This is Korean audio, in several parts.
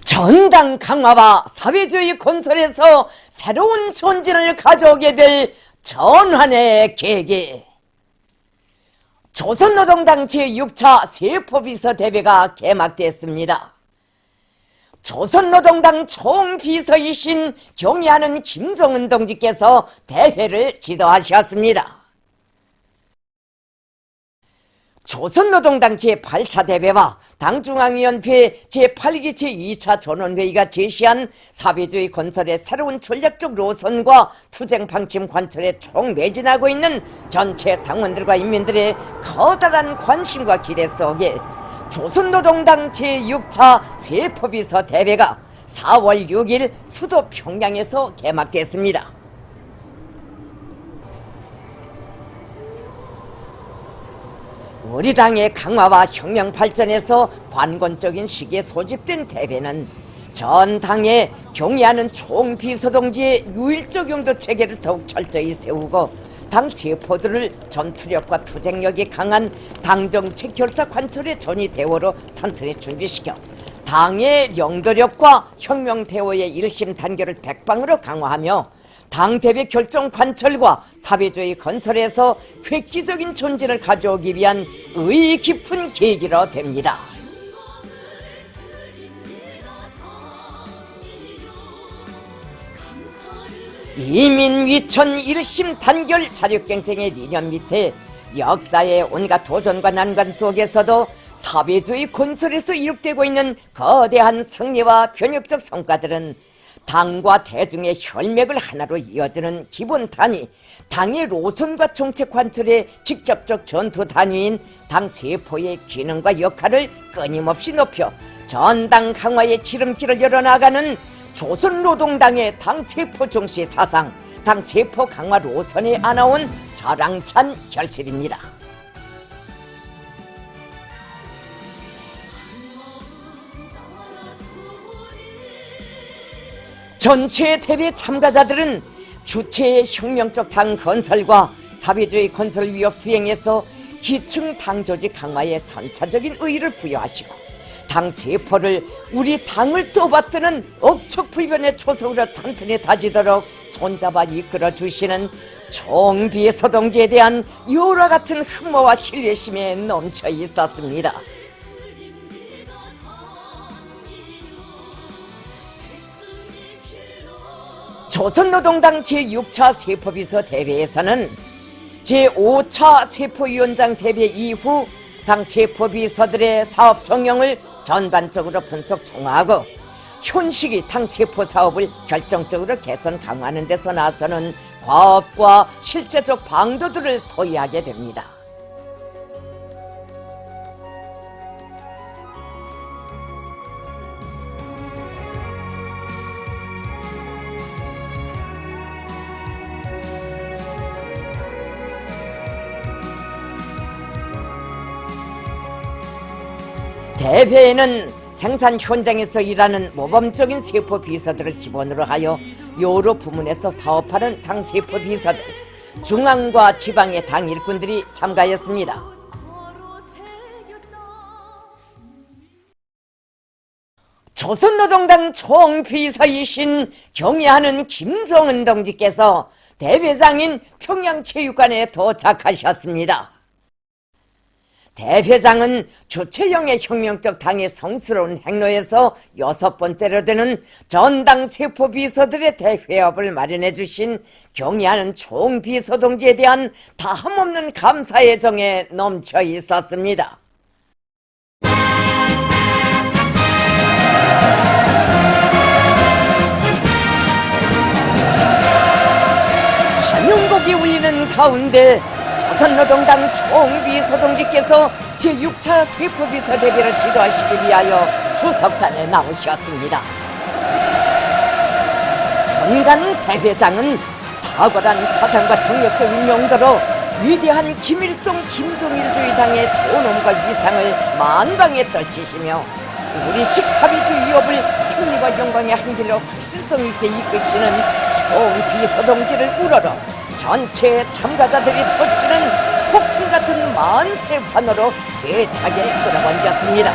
전당 강화와 사회주의 건설에서 새로운 전진을 가져오게 될 전환의 계기. 조선노동당 제6차 세포비서대회가 개막됐습니다. 조선노동당 총비서이신 경의하는 김정은 동지께서 대회를 지도하셨습니다. 조선노동당 제8차 대회와 당중앙위원회 제8기 제2차 전원회의가 제시한 사회주의 건설의 새로운 전략적 노선과 투쟁 방침 관철에 총매진하고 있는 전체 당원들과 인민들의 커다란 관심과 기대 속에 조선노동당 제6차 세포비서 대회가 4월 6일 수도 평양에서 개막됐습니다. 우리 당의 강화와 혁명 발전에서 관건적인 시기에 소집된 대회는 전 당에 경의하는 총비서동지의 유일적 용도 체계를 더욱 철저히 세우고 당 세포들을 전투력과 투쟁력이 강한 당정책 결사 관철의 전위 대오로 튼튼히 준비시켜 당의 영도력과 혁명 대오의 일심 단결을 백방으로 강화하며 당대회 결정 관철과 사회주의 건설에서 획기적인 전진을 가져오기 위한 의의 깊은 계기로 됩니다. 이민위천 일심 단결 자력갱생의理念 밑에 역사의 온갖 도전과 난관 속에서도 사회주의 건설에서 이룩되고 있는 거대한 승리와 변혁적 성과들은 당과 대중의 혈맥을 하나로 이어주는 기본 단위, 당의 노선과 정책 관철의 직접적 전투 단위인 당 세포의 기능과 역할을 끊임없이 높여 전당 강화의 지름길을 열어나가는 조선노동당의 당 세포 중시 사상, 당 세포 강화 노선에 안아온 자랑찬 결실입니다. 전체 대회 참가자들은 주체의 혁명적 당 건설과 사회주의 건설 위협 수행에서 기층 당 조직 강화에 선차적인 의의를 부여하시고 당 세포를 우리 당을 떠받드는 억척불변의 초석으로 튼튼히 다지도록 손잡아 이끌어 주시는 총비서동지에 대한 요와 같은 흠모와 신뢰심에 넘쳐 있었습니다. 조선노동당 제6차 세포비서 대회에서는 제5차 세포위원장 대회 이후 당 세포비서들의 사업 정령을 전반적으로 분석 총화하고 현시기 당 세포 사업을 결정적으로 개선 강화하는 데서 나서는 과업과 실제적 방도들을 토의하게 됩니다. 대회에는 생산 현장에서 일하는 모범적인 세포 비서들을 기본으로 하여 여러 부문에서 사업하는 당 세포 비서들, 중앙과 지방의 당 일꾼들이 참가했습니다. 조선노동당 총비서이신 경의하는 김정은 동지께서 대회장인 평양체육관에 도착하셨습니다. 대회장은 주체형의 혁명적 당의 성스러운 행로에서 6번째로 되는 전당 세포비서들의 대회업을 마련해 주신 경의하는 총비서동지에 대한 다함없는 감사의 정에 넘쳐 있었습니다. 환영곡이 울리는 가운데 조선노동당 총비서동지께서 제6차 세포비서 대회를 지도하시기 위하여 주석단에 나오셨습니다. 선간 대회장은 탁월한 사상과 정력적인 용도로 위대한 김일성 김종일주의당의 존엄과 위상을 만방에 떨치시며 우리식 사회주의 위협을 승리와 영광의 한길로 확신성 있게 이끄시는 총비서동지를 우러러 전체 참가자들이 터치는 폭풍 같은 만세 환호로 세차게 끌어번졌습니다.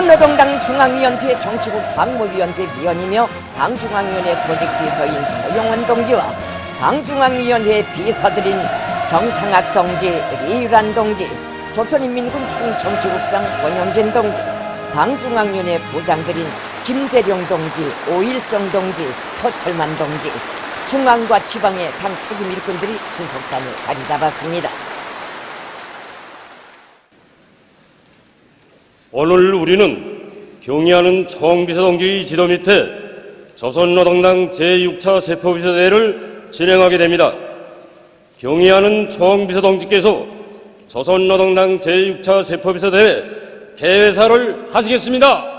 조선노동당 중앙위원회 정치국 상무위원회 위원이며 당중앙위원회 조직비서인 조용원 동지와 당중앙위원회 비서들인 정상학 동지, 리유란 동지, 조선인민군 총정치국장 권영진 동지, 당중앙위원회 부장들인 김재룡 동지, 오일정 동지, 허철만 동지, 중앙과 지방의 당 책임 일꾼들이 주석단에 자리 잡았습니다. 오늘 우리는 경의하는 총비서 동지의 지도 밑에 조선노동당 제6차 세포비서대회를 진행하게 됩니다. 경의하는 총비서 동지께서 조선노동당 제6차 세포비서대회 개회사를 하시겠습니다.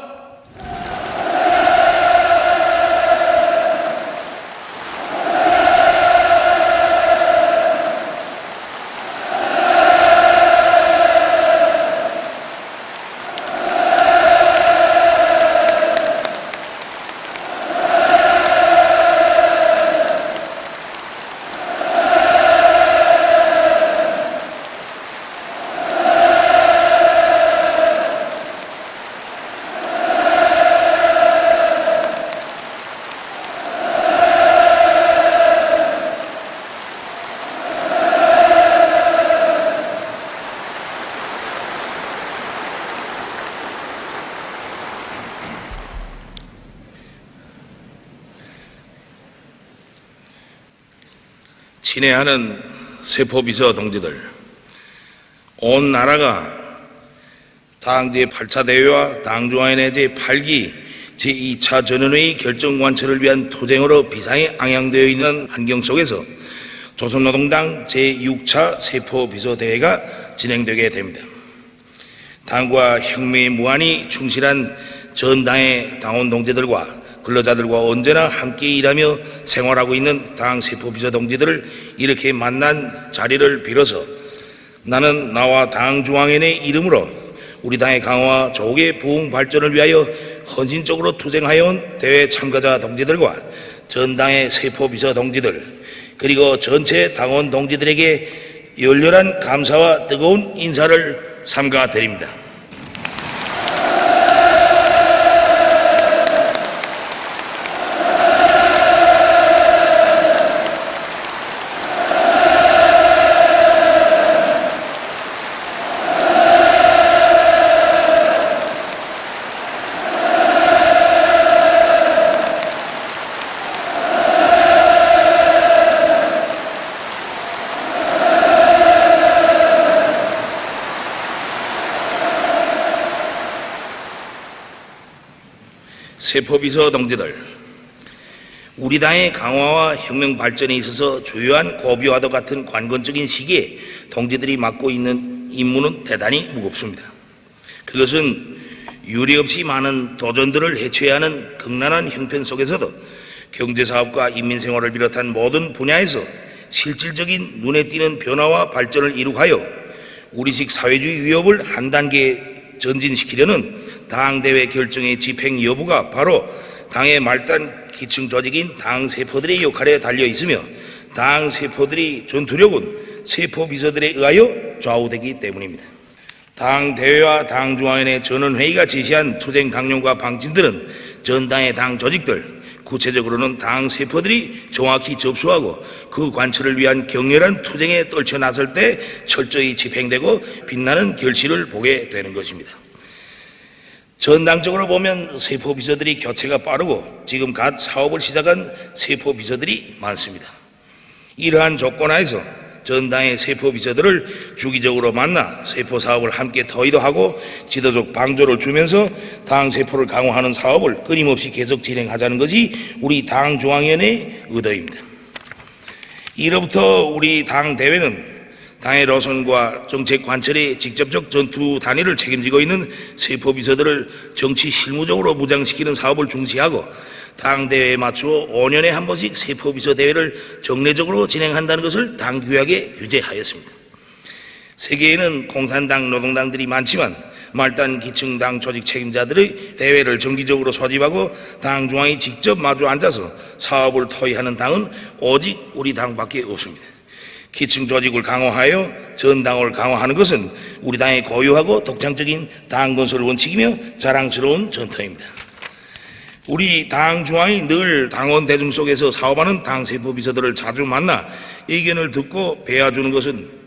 친애하는 세포비서 동지들, 온 나라가 당 제8차 대회와 당중앙위원회 제8기 제2차 전원회의 결정 관철을 위한 투쟁으로 비상에 앙양되어 있는 환경 속에서 조선노동당 제6차 세포비서대회가 진행되게 됩니다. 당과 혁명에 무한히 충실한 전당의 당원 동지들과 근로자들과 언제나 함께 일하며 생활하고 있는 당 세포비서 동지들을 이렇게 만난 자리를 빌어서 나는 나와 당 중앙위원회 이름으로 우리 당의 강화와 조국의 부흥 발전을 위하여 헌신적으로 투쟁하여 온 대회 참가자 동지들과 전당의 세포비서 동지들 그리고 전체 당원 동지들에게 열렬한 감사와 뜨거운 인사를 삼가 드립니다. 세포비서 동지들, 우리 당의 강화와 혁명 발전에 있어서 주요한 고비와도 같은 관건적인 시기에 동지들이 맡고 있는 임무는 대단히 무겁습니다. 그것은 유례없이 많은 도전들을 해쳐야 하는 극난한 형편 속에서도 경제사업과 인민생활을 비롯한 모든 분야에서 실질적인 눈에 띄는 변화와 발전을 이룩하여 우리식 사회주의 위협을 한 단계 전진시키려는 당대회 결정의 집행 여부가 바로 당의 말단 기층 조직인 당세포들의 역할에 달려 있으며 당세포들이 전투력은 세포비서들에 의하여 좌우되기 때문입니다. 당대회와 당중앙위원회 전원회의가 제시한 투쟁 강령과 방침들은 전당의 당 조직들, 구체적으로는 당세포들이 정확히 접수하고 그 관철을 위한 격렬한 투쟁에 떨쳐 나설 때 철저히 집행되고 빛나는 결실을 보게 되는 것입니다. 전당적으로 보면 세포비서들이 교체가 빠르고 지금 갓 사업을 시작한 세포비서들이 많습니다. 이러한 조건 하에서 전당의 세포비서들을 주기적으로 만나 세포사업을 함께 터이도 하고 지도적 방조를 주면서 당 세포를 강화하는 사업을 끊임없이 계속 진행하자는 것이 우리 당 중앙위원회의 의도입니다. 이로부터 우리 당 대회는 당의 로선과 정책 관철에 직접적 전투 단위를 책임지고 있는 세포비서들을 정치 실무적으로 무장시키는 사업을 중시하고 당 대회에 맞추어 5년에 한 번씩 세포비서 대회를 정례적으로 진행한다는 것을 당 규약에 규제하였습니다. 세계에는 공산당, 노동당들이 많지만 말단 기층당 조직 책임자들의 대회를 정기적으로 소집하고 당 중앙이 직접 마주 앉아서 사업을 토의하는 당은 오직 우리 당밖에 없습니다. 기층 조직을 강화하여 전당을 강화하는 것은 우리 당의 고유하고 독창적인 당 건설 원칙이며 자랑스러운 전통입니다. 우리 당 중앙이 늘 당원 대중 속에서 사업하는 당 세포비서들을 자주 만나 의견을 듣고 배워주는 것은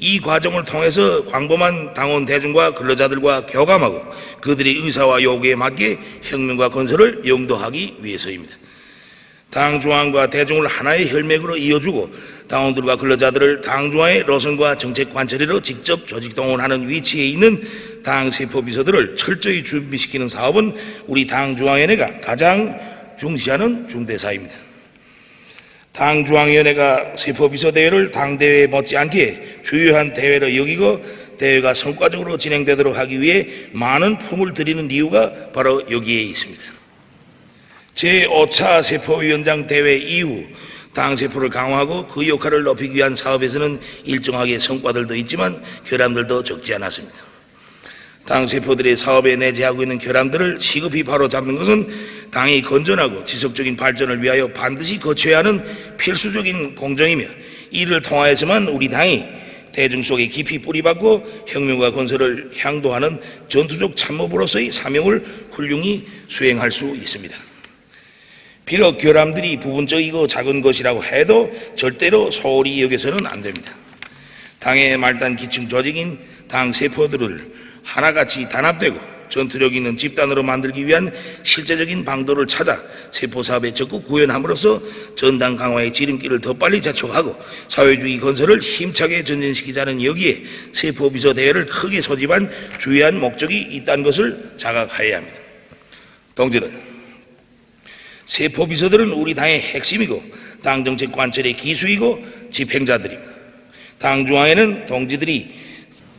이 과정을 통해서 광범한 당원 대중과 근로자들과 교감하고 그들의 의사와 요구에 맞게 혁명과 건설을 영도하기 위해서입니다. 당 중앙과 대중을 하나의 혈맥으로 이어주고 당원들과 근로자들을 당 중앙의 로선과 정책 관철회로 직접 조직 동원하는 위치에 있는 당 세포비서들을 철저히 준비시키는 사업은 우리 당 중앙위원회가 가장 중시하는 중대사입니다. 당 중앙위원회가 세포비서 대회를 당대회에 못지않게 주요한 대회로 여기고 대회가 성과적으로 진행되도록 하기 위해 많은 품을 들이는 이유가 바로 여기에 있습니다. 제5차 세포위원장 대회 이후 당 세포를 강화하고 그 역할을 높이기 위한 사업에서는 일정하게 성과들도 있지만 결함들도 적지 않았습니다. 당 세포들의 사업에 내재하고 있는 결함들을 시급히 바로잡는 것은 당이 건전하고 지속적인 발전을 위하여 반드시 거쳐야 하는 필수적인 공정이며 이를 통하여서만 우리 당이 대중 속에 깊이 뿌리박고 혁명과 건설을 향도하는 전투적 참모부로서의 사명을 훌륭히 수행할 수 있습니다. 비록 결함들이 부분적이고 작은 것이라고 해도 절대로 소홀히 여겨서는 안 됩니다. 당의 말단 기층 조직인 당 세포들을 하나같이 단합되고 전투력 있는 집단으로 만들기 위한 실제적인 방도를 찾아 세포사업에 적극 구현함으로써 전당 강화의 지름길을 더 빨리 재촉하고 사회주의 건설을 힘차게 전진시키자는 여기에 세포비서 대회를 크게 소집한 주요한 목적이 있다는 것을 자각하여야 합니다. 동지들, 세포비서들은 우리 당의 핵심이고 당정책 관철의 기수이고 집행자들입니다. 당 중앙에는 동지들이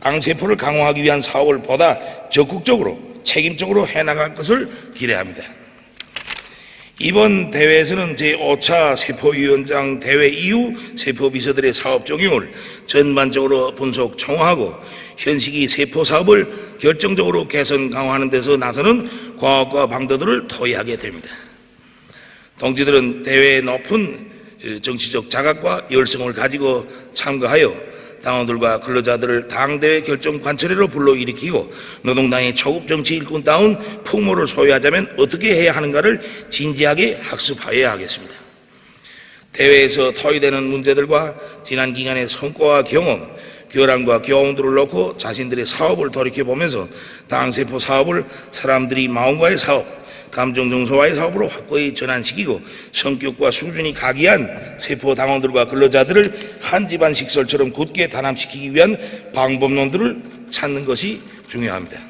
당세포를 강화하기 위한 사업을 보다 적극적으로 책임적으로 해나갈 것을 기대합니다. 이번 대회에서는 제5차 세포위원장 대회 이후 세포비서들의 사업 적용을 전반적으로 분석 총화하고 현시기 세포사업을 결정적으로 개선 강화하는 데서 나서는 과학과 방도들을 토의하게 됩니다. 동지들은 대회의 높은 정치적 자각과 열성을 가지고 참가하여 당원들과 근로자들을 당대회 결정 관철회로 불러일으키고 노동당의 초급 정치 일꾼다운 풍모를 소유하자면 어떻게 해야 하는가를 진지하게 학습하여야 하겠습니다. 대회에서 토의되는 문제들과 지난 기간의 성과와 경험, 결함과 교훈들을 놓고 자신들의 사업을 돌이켜보면서 당세포 사업을 사람들이 마음과의 사업, 감정 정서와의 사업으로 확고히 전환시키고 성격과 수준이 각이한 세포 당원들과 근로자들을 한 집안 식솔처럼 굳게 단합시키기 위한 방법론들을 찾는 것이 중요합니다.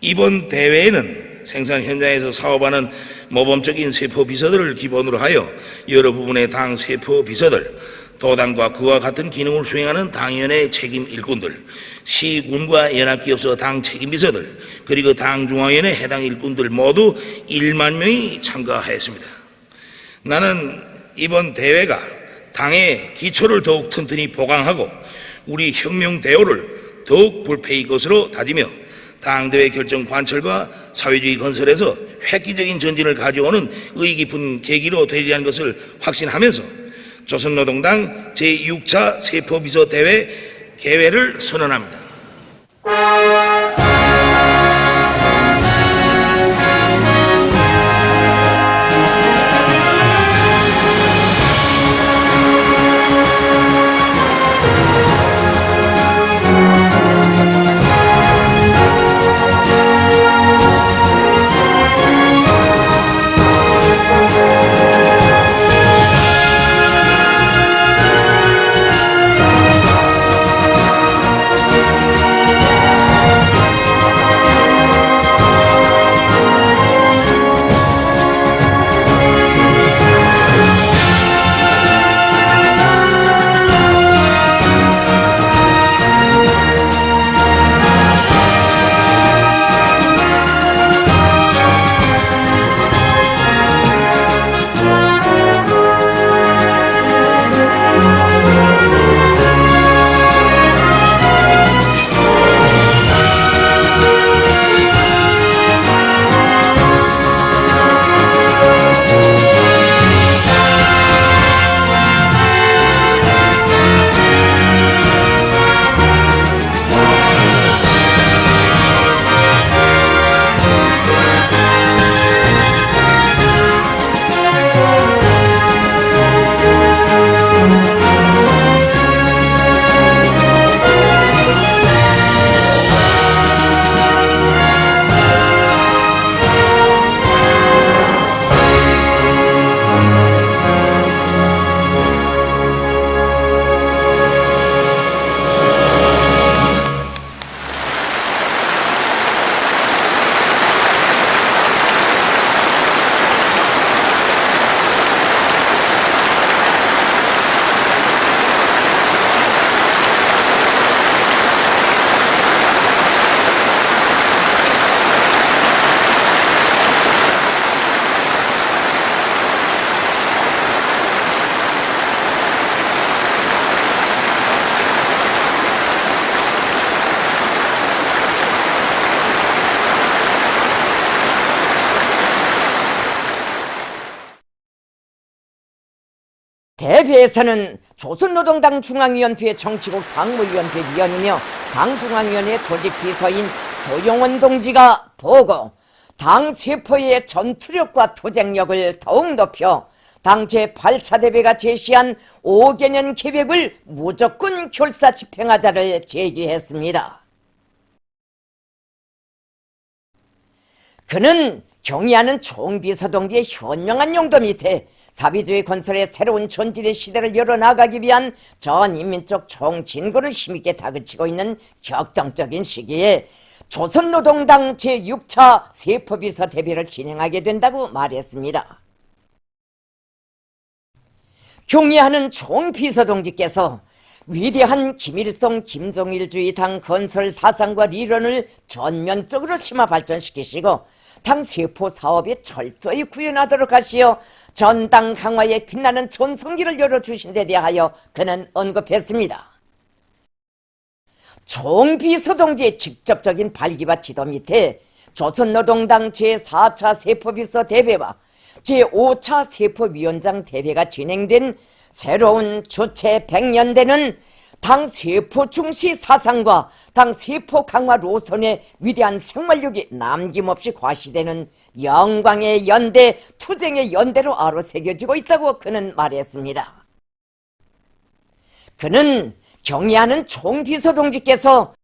이번 대회에는 생산 현장에서 사업하는 모범적인 세포 비서들을 기본으로 하여 여러 부분의 당 세포 비서들, 도당과 그와 같은 기능을 수행하는 당위원회 책임 일꾼들, 시군과 연합기업소 당 책임비서들, 그리고 당중앙위원회 해당 일꾼들 모두 1만 명이 참가하였습니다. 나는 이번 대회가 당의 기초를 더욱 튼튼히 보강하고 우리 혁명 대오를 더욱 불패의 것으로 다지며 당대회 결정 관철과 사회주의 건설에서 획기적인 전진을 가져오는 의의 깊은 계기로 되리라는 것을 확신하면서 조선노동당 제6차 세포비서 대회 개회를 선언합니다. 대회에서는 조선노동당 중앙위원회 정치국 상무위원회 위원이며 당중앙위원회 조직비서인 조용원 동지가 보고 당 세포의 전투력과 투쟁력을 더욱 높여 당 제8차 대회가 제시한 5개년 계획을 무조건 결사 집행하자를 제기했습니다. 그는 경의하는 총비서동지의 현명한 용도 밑에 사비주의 건설의 새로운 전진의 시대를 열어나가기 위한 전인민족 총진군을 힘있게 다그치고 있는 격정적인 시기에 조선노동당 제6차 세포비서 대회를 진행하게 된다고 말했습니다. 경의하는 총비서동지께서 위대한 김일성 김정일주의 당 건설 사상과 리론을 전면적으로 심화 발전시키시고 당 세포 사업에 철저히 구현하도록 하시어 전당 강화에 빛나는 전성기를 열어주신 데 대하여 그는 언급했습니다. 총비서동지의 직접적인 발기와 지도 밑에 조선노동당 제4차 세포비서 대회와 제5차 세포위원장 대회가 진행된 새로운 주체 100년대는 당 세포 중시 사상과 당 세포 강화 노선의 위대한 생활력이 남김없이 과시되는 영광의 연대, 투쟁의 연대로 아로새겨지고 있다고 그는 말했습니다. 그는 경의하는 총비서동지께서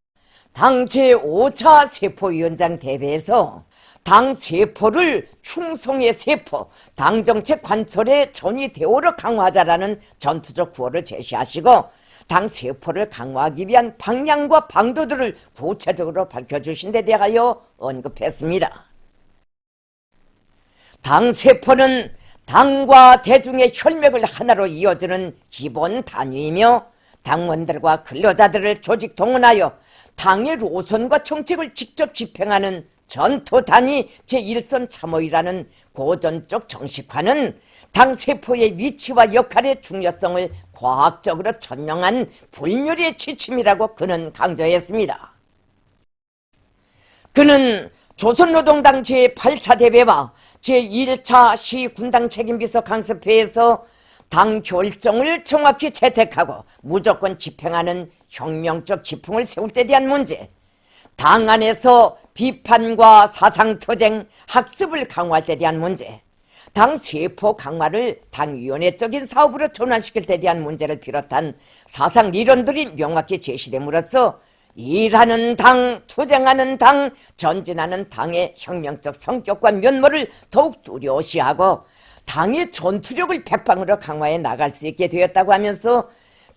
당 제5차 세포위원장 대회에서 당 세포를 충성의 세포, 당정책 관철의 전위 대오로 강화하자라는 전투적 구호를 제시하시고 당 세포를 강화하기 위한 방향과 방도들을 구체적으로 밝혀주신 데 대하여 언급했습니다. 당 세포는 당과 대중의 혈맥을 하나로 이어주는 기본 단위이며 당원들과 근로자들을 조직 동원하여 당의 노선과 정책을 직접 집행하는 전투단위 제1선 참모이라는 고전적 정식화는 당 세포의 위치와 역할의 중요성을 과학적으로 천명한 불멸의 지침이라고 그는 강조했습니다. 그는 조선노동당 제8차 대회와 제1차 시군당 책임비서 강습회에서 당 결정을 정확히 채택하고 무조건 집행하는 혁명적 지풍을 세울 때 대한 문제, 당 안에서 비판과 사상투쟁, 학습을 강화할 때 대한 문제, 당 세포 강화를 당위원회적인 사업으로 전환시킬 때 대한 문제를 비롯한 사상 리론들이 명확히 제시됨으로써 일하는 당, 투쟁하는 당, 전진하는 당의 혁명적 성격과 면모를 더욱 뚜렷이하고 당의 전투력을 백방으로 강화해 나갈 수 있게 되었다고 하면서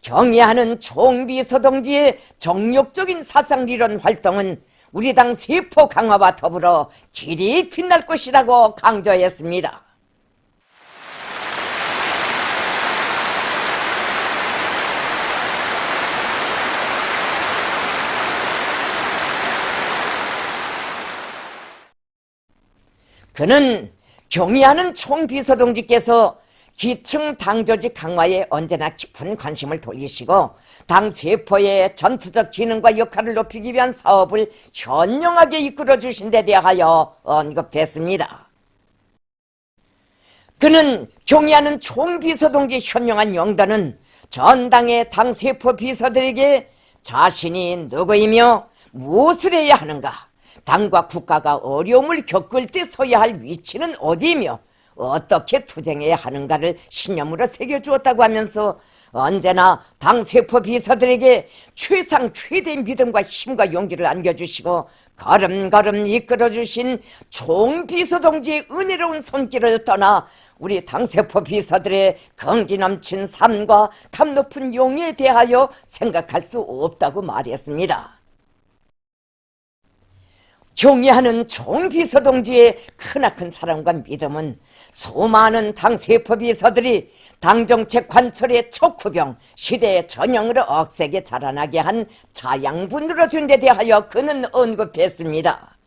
경의하는 총비서동지의 정력적인 사상리론 활동은 우리 당 세포 강화와 더불어 길이 빛날 것이라고 강조했습니다. 그는 경의하는 총비서동지께서 기층 당조직 강화에 언제나 깊은 관심을 돌리시고 당 세포의 전투적 기능과 역할을 높이기 위한 사업을 현명하게 이끌어 주신 데 대하여 언급했습니다. 그는 경의하는 총비서동지 현명한 용도는 전당의 당 세포 비서들에게 자신이 누구이며 무엇을 해야 하는가, 당과 국가가 어려움을 겪을 때 서야 할 위치는 어디이며 어떻게 투쟁해야 하는가를 신념으로 새겨주었다고 하면서 언제나 당 세포 비서들에게 최상 최대의 믿음과 힘과 용기를 안겨주시고 걸음걸음 이끌어주신 총비서동지의 은혜로운 손길을 떠나 우리 당 세포 비서들의 건기 넘친 삶과 감 높은 용에 대하여 생각할 수 없다고 말했습니다. 경의하는 총비서동지의 크나큰 사랑과 믿음은 수많은 당 세포 비서들이 당정책 관철의 척후병, 시대의 전형으로 억세게 자라나게 한 자양분으로 된 데 대하여 그는 언급했습니다.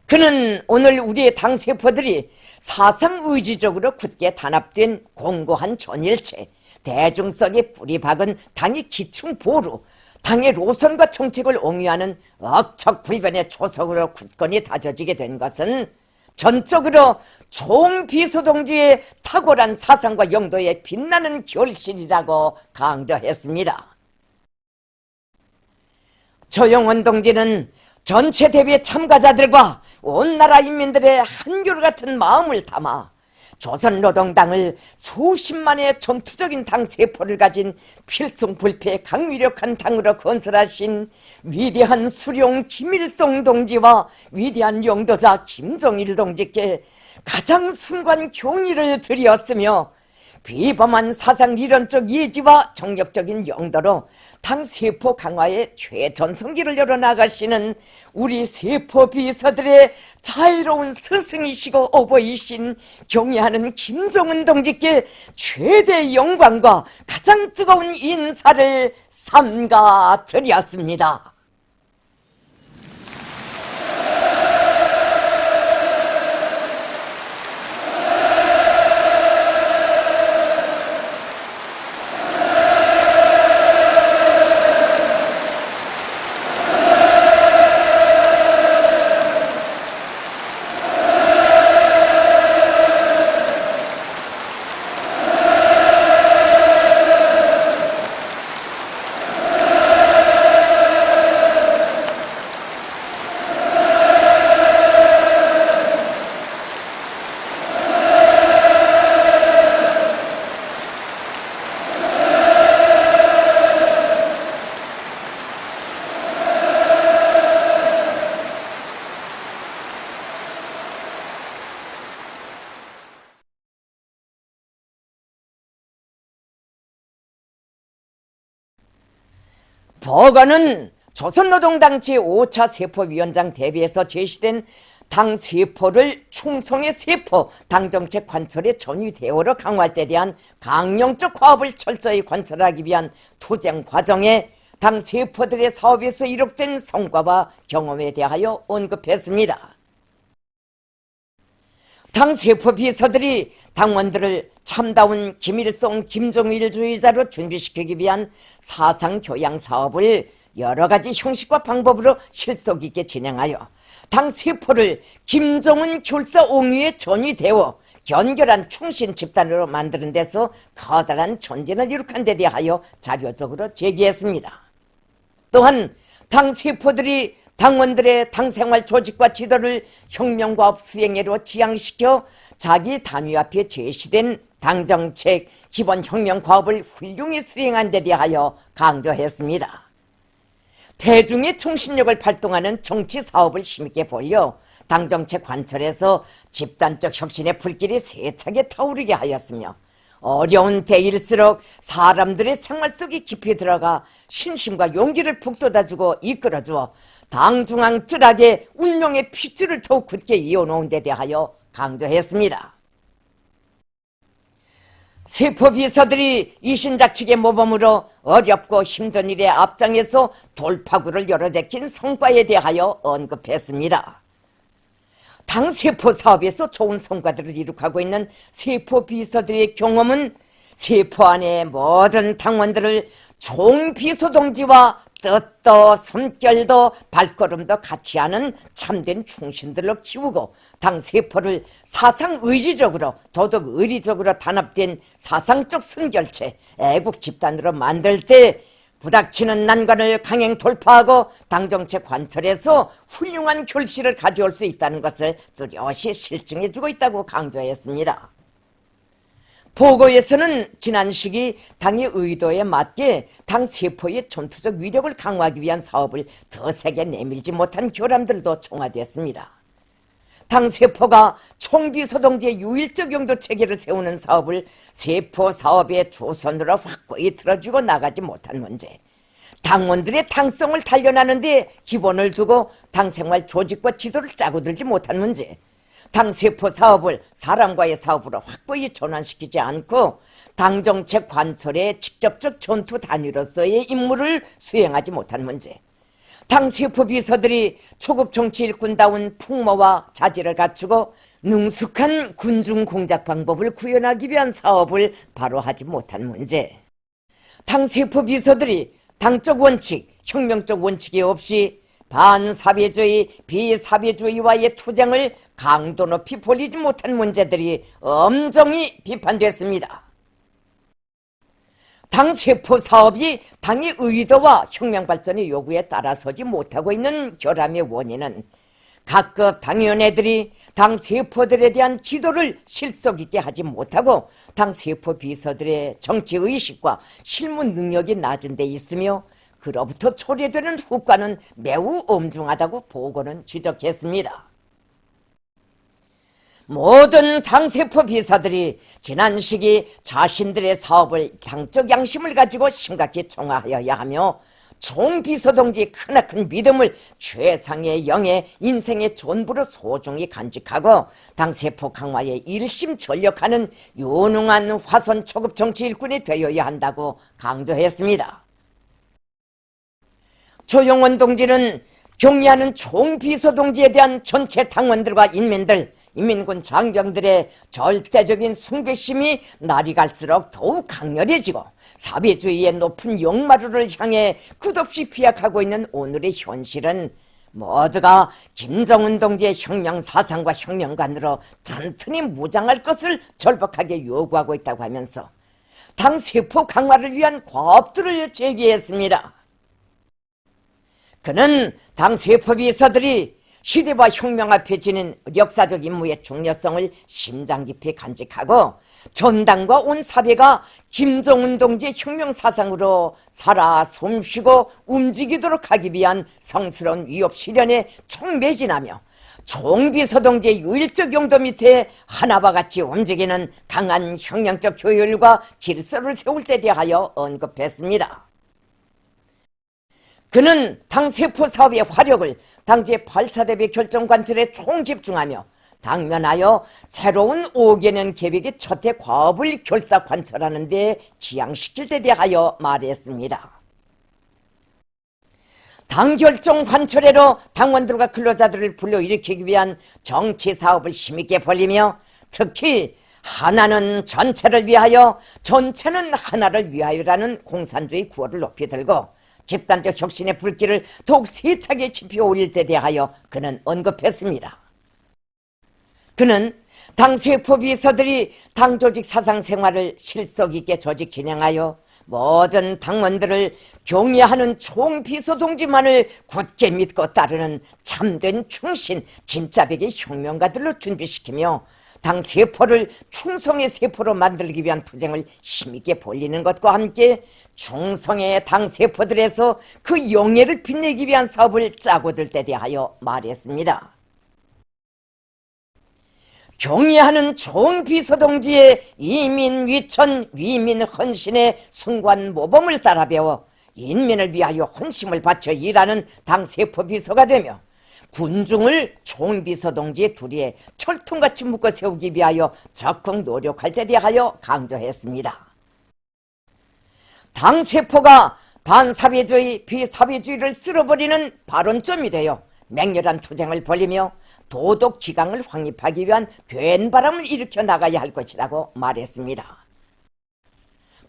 그는 오늘 우리의 당 세포들이 사상의지적으로 굳게 단합된 공고한 전일체, 대중성에 뿌리 박은 당의 기충 보루, 당의 노선과 정책을 옹유하는 억척불변의 초석으로 굳건히 다져지게 된 것은 전적으로 총비서동지의 탁월한 사상과 용도에 빛나는 결실이라고 강조했습니다. 조영원 동지는 전체 대회 참가자들과 온 나라 인민들의 한결같은 마음을 담아 조선노동당을 수십만의 전투적인 당 세포를 가진 필승불패 강위력한 당으로 건설하신 위대한 수령 김일성 동지와 위대한 용도자 김정일 동지께 가장 순관 경의를 드렸으며, 비범한 사상 이론적 예지와 정력적인 용도로 당 세포 강화에 최전성기를 열어나가시는 우리 세포 비서들의 자유로운 스승이시고 어버이신 경애하는 김정은 동지께 최대 영광과 가장 뜨거운 인사를 삼가 드렸습니다. 버거는 조선노동당 제5차 세포위원장 대회에서 제시된 당 세포를 충성의 세포 당정책 관철의 전위 대오로 강화할 때 대한 강령적 화합을 철저히 관철하기 위한 투쟁 과정에 당 세포들의 사업에서 이룩된 성과와 경험에 대하여 언급했습니다. 당 세포 비서들이 당원들을 참다운 김일성, 김정일주의자로 준비시키기 위한 사상교양 사업을 여러 가지 형식과 방법으로 실속 있게 진행하여 당 세포를 김정은 교사 옹위에 전이되어 견결한 충신 집단으로 만드는 데서 커다란 전진을 이룩한 데 대하여 자료적으로 제기했습니다. 또한 당 세포들이 당원들의 당생활 조직과 지도를 혁명과업 수행회로 지향시켜 자기 단위 앞에 제시된 당정책 기본 혁명과업을 훌륭히 수행한 데 대하여 강조했습니다. 대중의 정신력을 발동하는 정치 사업을 힘있게 벌여 당정책 관철에서 집단적 혁신의 불길이 세차게 타오르게 하였으며, 어려운 때일수록 사람들의 생활 속에 깊이 들어가 신심과 용기를 북돋아주고 이끌어주어 당 중앙 뜰하게 운명의 핏줄을 더욱 굳게 이어놓은 데 대하여 강조했습니다. 세포 비서들이 이신작측의 모범으로 어렵고 힘든 일에 앞장에서 돌파구를 열어제낀 성과에 대하여 언급했습니다. 당 세포 사업에서 좋은 성과들을 이룩하고 있는 세포 비서들의 경험은 세포 안의 모든 당원들을 총비서 동지와 뜻도 숨결도 발걸음도 같이 하는 참된 충신들로 키우고 당 세포를 사상 의지적으로 도덕 의리적으로 단합된 사상적 순결체 애국 집단으로 만들 때 부닥치는 난관을 강행 돌파하고 당정책 관철에서 훌륭한 결실을 가져올 수 있다는 것을 뚜렷이 실증해주고 있다고 강조했습니다. 보고에서는 지난 시기 당의 의도에 맞게 당 세포의 전투적 위력을 강화하기 위한 사업을 더 세게 내밀지 못한 결함들도 총화됐습니다. 당 세포가 총비서동지의 유일적 용도 체계를 세우는 사업을 세포 사업의 주선으로 확고히 들어주고 나가지 못한 문제, 당원들의 당성을 단련하는 데 기본을 두고 당 생활 조직과 지도를 짜고 들지 못한 문제, 당 세포 사업을 사람과의 사업으로 확고히 전환시키지 않고 당정책 관철의 직접적 전투 단위로서의 임무를 수행하지 못한 문제, 당 세포 비서들이 초급 정치 일꾼다운 풍모와 자질을 갖추고 능숙한 군중 공작 방법을 구현하기 위한 사업을 바로 하지 못한 문제, 당 세포 비서들이 당적 원칙, 혁명적 원칙이 없이 반사회주의, 비사회주의와의 투쟁을 강도 높이 벌이지 못한 문제들이 엄정히 비판됐습니다. 당 세포 사업이 당의 의도와 혁명 발전의 요구에 따라서지 못하고 있는 결함의 원인은 각급 당위원회들이 당 세포들에 대한 지도를 실속 있게 하지 못하고 당 세포 비서들의 정치 의식과 실무 능력이 낮은 데 있으며 그로부터 초래되는 후과는 매우 엄중하다고 보고는 지적했습니다. 모든 당세포 비서들이 지난 시기 자신들의 사업을 양적 양심을 가지고 심각히 총화하여야 하며 총비서 동지의 크나큰 믿음을 최상의 영예 인생의 전부로 소중히 간직하고 당세포 강화에 일심전력하는 유능한 화선 초급 정치 일꾼이 되어야 한다고 강조했습니다. 조용원 동지는 경리하는 총비서 동지에 대한 전체 당원들과 인민들, 인민군 장병들의 절대적인 숭배심이 날이 갈수록 더욱 강렬해지고 사회주의의 높은 역마루를 향해 끝없이 비약하고 있는 오늘의 현실은 모두가 김정은 동지의 혁명 사상과 혁명관으로 튼튼히 무장할 것을 절박하게 요구하고 있다고 하면서 당 세포 강화를 위한 과업들을 제기했습니다. 그는 당 세포 비서들이 시대와 혁명 앞에 지닌 역사적 임무의 중요성을 심장 깊이 간직하고 전당과 온 사회가 김정은 동지의 혁명 사상으로 살아 숨쉬고 움직이도록 하기 위한 성스러운 위협 실현에 총매진하며 총비서 동지의 유일적 용도 밑에 하나와 같이 움직이는 강한 혁명적 효율과 질서를 세울 때 대하여 언급했습니다. 그는 당 세포 사업의 화력을 당제 8차 대비 결정 관철에 총집중하며 당면하여 새로운 5개년 계획의 첫해 과업을 결사 관철하는 데 지향시킬 데 대하여 말했습니다. 당 결정 관철회로 당원들과 근로자들을 불러일으키기 위한 정치 사업을 힘있게 벌리며 특히 하나는 전체를 위하여 전체는 하나를 위하여라는 공산주의 구호를 높이 들고 집단적 혁신의 불길을 더욱 세차게 지펴 올릴 때 대하여 그는 언급했습니다. 그는 당 세포 비서들이 당 조직 사상 생활을 실속 있게 조직 진행하여 모든 당원들을 경애하는 총비서 동지만을 굳게 믿고 따르는 참된 충신 진짜백의 혁명가들로 준비시키며 당 세포를 충성의 세포로 만들기 위한 투쟁을 힘있게 벌리는 것과 함께 충성의 당 세포들에서 그 영예를 빛내기 위한 사업을 짜고들 때 대하여 말했습니다. 경애하는 총비서 동지의 이민 위천 위민 헌신의 순관 모범을 따라 배워 인민을 위하여 헌심을 바쳐 일하는 당 세포 비서가 되며 군중을 총비서 동지의 둘이에 철통같이 묶어 세우기 위하여 적극 노력할 때 대하여 강조했습니다. 당 세포가 반사회주의, 비사회주의를 쓸어버리는 발언점이 되어 맹렬한 투쟁을 벌이며 도덕 지강을 확립하기 위한 변바람을 일으켜 나가야 할 것이라고 말했습니다.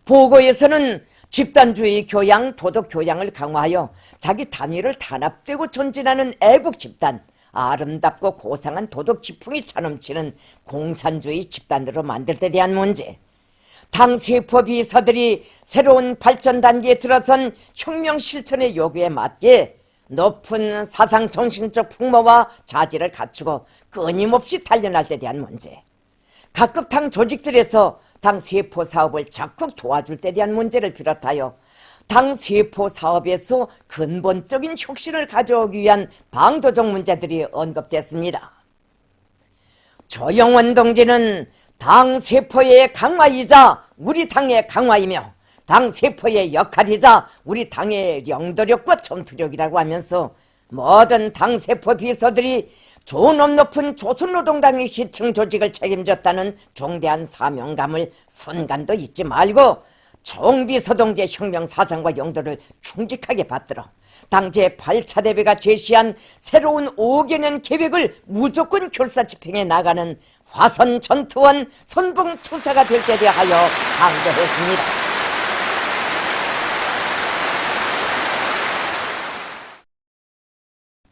보고에서는 집단주의 교양, 도덕 교양을 강화하여 자기 단위를 단합되고 전진하는 애국 집단, 아름답고 고상한 도덕 지풍이 차넘치는 공산주의 집단으로 만들 때 대한 문제, 당 세포 비서들이 새로운 발전 단계에 들어선 혁명 실천의 요구에 맞게 높은 사상 정신적 풍모와 자질을 갖추고 끊임없이 단련할 때 대한 문제, 각급 당 조직들에서 당 세포 사업을 적극 도와줄 때 대한 문제를 비롯하여 당 세포 사업에서 근본적인 혁신을 가져오기 위한 방도적 문제들이 언급됐습니다. 조영원 동지는 당 세포의 강화이자 우리 당의 강화이며 당 세포의 역할이자 우리 당의 영도력과 전투력이라고 하면서 모든 당 세포 비서들이 존엄 높은 조선노동당의 시층 조직을 책임졌다는 중대한 사명감을 순간도 잊지 말고 총비서 동지의 혁명 사상과 용도를 충직하게 받들어 당 제8차 대회가 제시한 새로운 5개년 계획을 무조건 결사 집행해 나가는 화선 전투원 선봉 투사가 될 때 대하여 강조했습니다.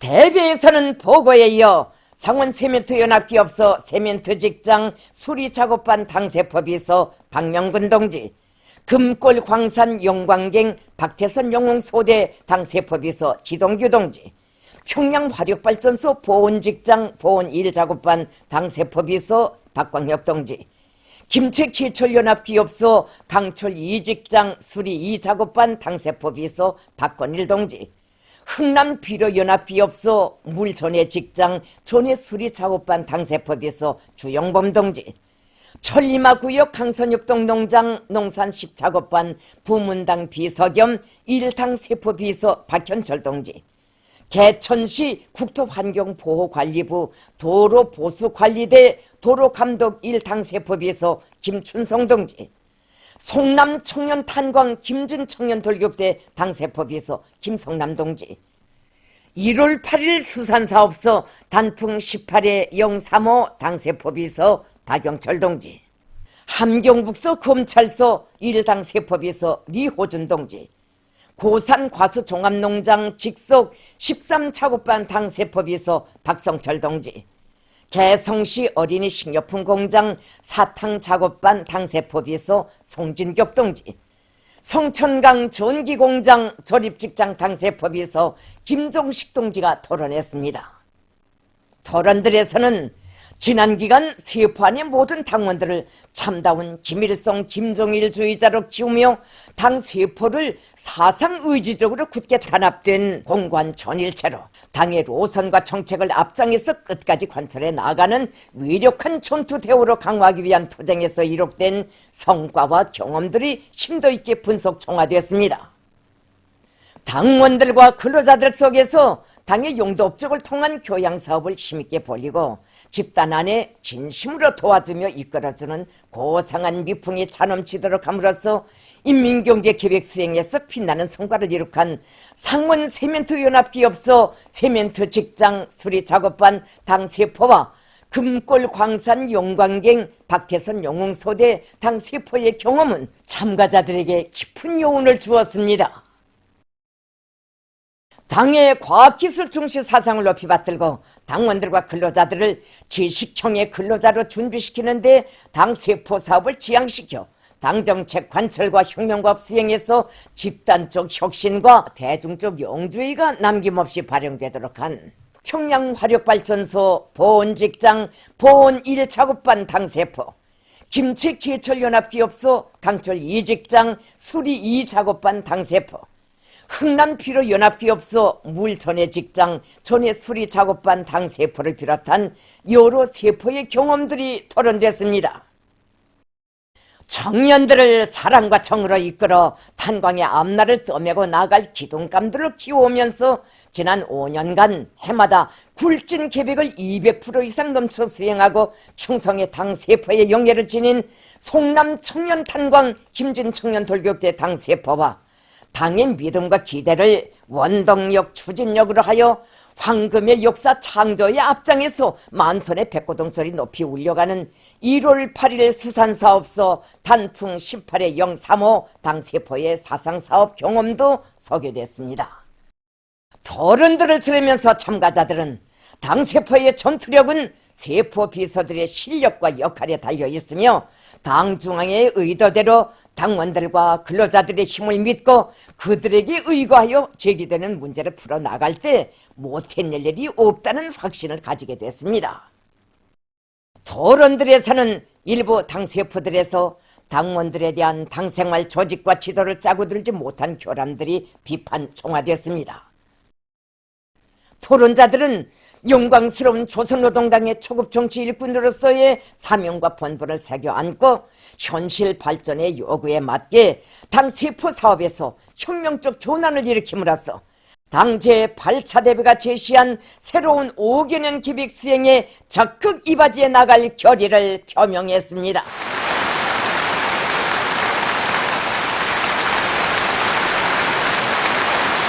대회에서는 보고에 이어 상원 세멘트연합기업소 세멘트직장 수리작업반 당세포비서 박명근 동지, 금골 광산 용광갱 박태선 영웅소대 당세포비서 지동규 동지, 평양 화력발전소 보온직장 보온1작업반 당세포비서 박광혁 동지, 김책 제철연합기업소 강철 2직장 수리 2작업반 당세포비서 박건일 동지, 흥남 비료연합기업소 물전해 직장 전해 수리 작업반 당세포비서 주영범 동지, 천리마구역 강선육동 농장 농산 10작업반 부문당 비서 겸 1당 세포비서 박현철 동지, 개천시 국토환경보호관리부 도로보수관리대 도로감독 1당 세포비서 김춘성 동지, 송남 청년탄광 김진청년돌격대 당세포비서 김성남 동지, 1월 8일 수산사업소 단풍 18회 035 당세포비서 박영철 동지, 함경북서 검찰서 1당 세포비서 리호준 동지, 고산 과수종합농장 직속 13작업반 당세포비서 박성철 동지, 개성시 어린이 식료품 공장 사탕 작업반 당세포비서 송진격 동지, 성천강 전기공장 조립직장 당세포비서 김종식 동지가 토론했습니다. 토론들에서는 지난 기간 세포안의 모든 당원들을 참다운 김일성 김종일주의자로 키우며 당 세포를 사상의지적으로 굳게 단합된 공관 전일체로 당의 노선과 정책을 앞장에서 끝까지 관철해 나가는 위력한 전투대우로 강화하기 위한 투쟁에서 이룩된 성과와 경험들이 심도 있게 분석 총화되었습니다. 당원들과 근로자들 속에서 당의 용도 업적을 통한 교양 사업을 힘있게 벌이고 집단 안에 진심으로 도와주며 이끌어주는 고상한 미풍이 차넘치도록 함으로써 인민경제계획 수행에서 빛나는 성과를 이룩한 상원 세멘트연합기업소 세멘트직장 수리작업반 당세포와 금골 광산 용광갱 박태선 영웅소대 당세포의 경험은 참가자들에게 깊은 교훈을 주었습니다. 당의 과학기술 중시 사상을 높이 받들고 당원들과 근로자들을 지식청의 근로자로 준비시키는데 당 세포 사업을 지향시켜 당정책 관철과 혁명과업 수행에서 집단적 혁신과 대중적 영주의가 남김없이 발현되도록 한 평양 화력발전소 보온직장 보온1작업반 당세포, 김책 제철연합기업소 강철 2직장 수리 2작업반 당세포, 흥남 비료연합기업소 물전해 직장 전해 수리 작업반 당세포를 비롯한 여러 세포의 경험들이 토론됐습니다. 청년들을 사랑과 정으로 이끌어 탄광의 앞날을 떠매고 나갈 기둥감들을 키워오면서 지난 5년간 해마다 굴진 계획을 200% 이상 넘쳐 수행하고 충성의 당세포의 영예를 지닌 송남 청년탄광 김진청년돌격대 당세포와 당의 믿음과 기대를 원동력, 추진력으로 하여 황금의 역사 창조의 앞장에서 만선의 백고동소리 높이 울려가는 1월 8일 수산사업소 단풍 18회 035 당세포의 사상사업 경험도 소개됐습니다. 토론들을 들으면서 참가자들은 당세포의 전투력은 세포 비서들의 실력과 역할에 달려있으며 당 중앙의 의도대로 당원들과 근로자들의 힘을 믿고 그들에게 의거하여 제기되는 문제를 풀어나갈 때 못해낼 일이 없다는 확신을 가지게 됐습니다. 토론들에서는 일부 당세포들에서 당원들에 대한 당생활 조직과 지도를 짜고 들지 못한 교람들이 비판 총화됐습니다. 토론자들은 영광스러운 조선노동당의 초급 정치 일꾼으로서의 사명과 본분을 새겨 안고 현실 발전의 요구에 맞게 당 세포 사업에서 혁명적 전환을 일으킴으로써 당 제8차 대회가 제시한 새로운 5개년 계획 수행에 적극 이바지해 나갈 결의를 표명했습니다.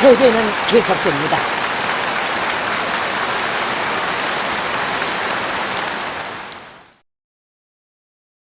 대회는 계속됩니다.